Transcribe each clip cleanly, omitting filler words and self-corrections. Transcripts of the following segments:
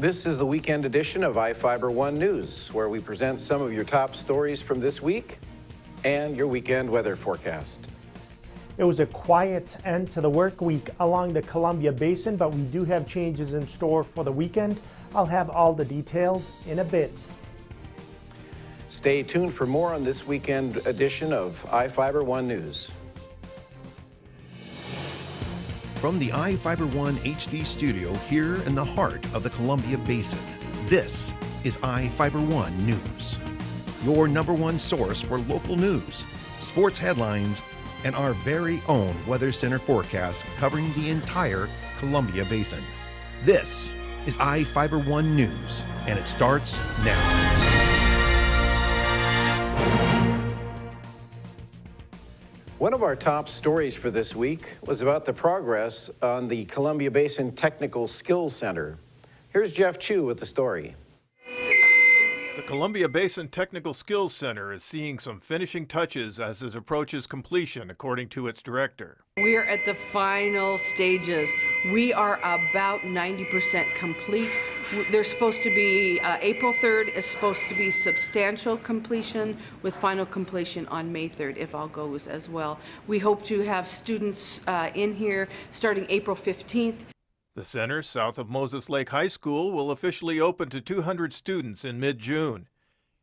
This is the weekend edition of iFIBER 1 News, where we present some of your top stories from this week and your weekend weather forecast. It was a quiet end to the work week along the Columbia Basin, but we do have changes in store for the weekend. I'll have all the details in a bit. Stay tuned for more on this weekend edition of iFIBER 1 News. From the iFIBER 1 HD studio here in the heart of the Columbia Basin, this is iFIBER 1 News, your #1 source for local news, sports headlines, and our very own Weather Center forecast covering the entire Columbia Basin. This is iFIBER 1 News, and it starts now. One of our top stories for this week was about the progress on the Columbia Basin Technical Skills Center. Here's Jeff Chu with the story. The Columbia Basin Technical Skills Center is seeing some finishing touches as it approaches completion, according to its director. We are at the final stages. We are about 90% complete. There's supposed to be, April 3rd is supposed to be substantial completion with final completion on May 3rd, if all goes as well. We hope to have students in here starting April 15th. The center, south of Moses Lake High School, will officially open to 200 students in mid-June.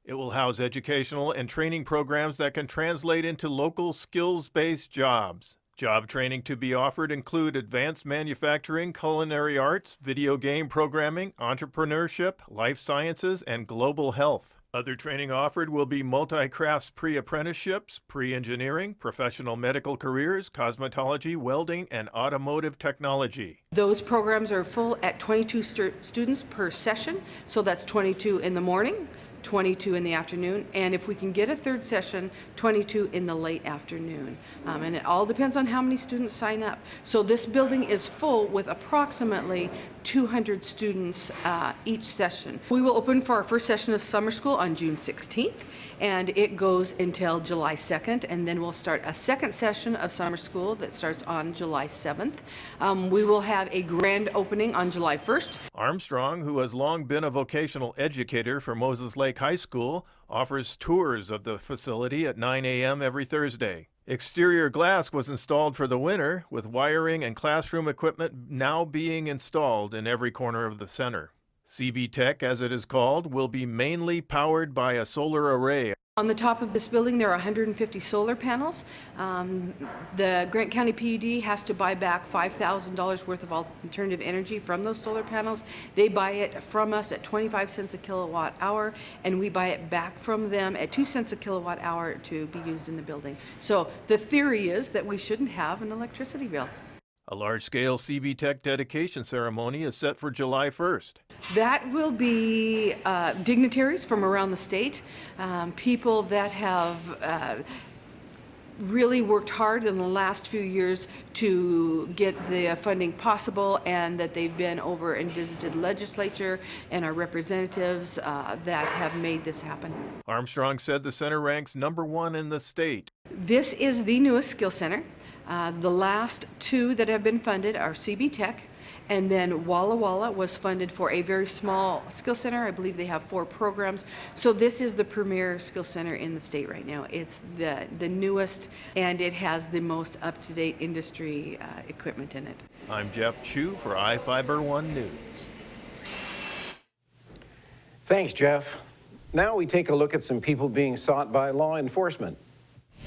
It will house educational and training programs that can translate into local skills-based jobs. Job training to be offered include advanced manufacturing, culinary arts, video game programming, entrepreneurship, life sciences, and global health. Other training offered will be multi-crafts pre-apprenticeships, pre-engineering, professional medical careers, cosmetology, welding, and automotive technology. Those programs are full at 22 students per session, so that's 22 in the morning, 22 in the afternoon, and if we can get a third session, 22 in the late afternoon. And it all depends on how many students sign up. So this building is full with approximately 200 students each session. We will open for our first session of summer school on June 16th, and it goes until July 2nd, and then we'll start a second session of summer school that starts on July 7th. We will have a grand opening on July 1st. Armstrong, who has long been a vocational educator for Moses Lake High School, offers tours of the facility at 9 a.m. every Thursday. Exterior glass was installed for the winter, with wiring and classroom equipment now being installed in every corner of the center. CB Tech, as it is called, will be mainly powered by a solar array. On the top of this building, there are 150 solar panels. The Grant County PUD has to buy back $5,000 worth of alternative energy from those solar panels. They buy it from us at 25 cents a kilowatt hour, and we buy it back from them at 2 cents a kilowatt hour to be used in the building. So the theory is that we shouldn't have an electricity bill. A large-scale CB Tech dedication ceremony is set for July 1st. That will be dignitaries from around the state, people that have really worked hard in the last few years to get the funding possible, and that they've been over and visited legislature and our representatives that have made this happen. Armstrong said the center ranks #1 in the state. This is the newest skill center. The last two that have been funded are CB Tech, and then Walla Walla was funded for a very small skill center. I believe they have 4 programs. So this is the premier skill center in the state right now. It's the newest, and it has the most up-to-date industry equipment in it. I'm Jeff Chu for iFIBER 1 News. Thanks, Jeff. Now we take a look at some people being sought by law enforcement.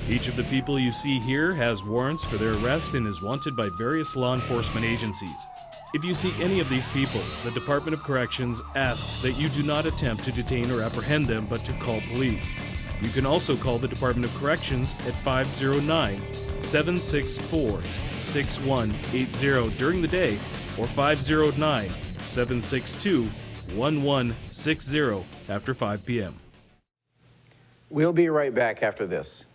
Each of the people you see here has warrants for their arrest and is wanted by various law enforcement agencies. If you see any of these people, the Department of Corrections asks that you do not attempt to detain or apprehend them, but to call police. You can also call the Department of Corrections at 509-764-6180 during the day, or 509-762-1160 after 5 p.m. We'll be right back after this.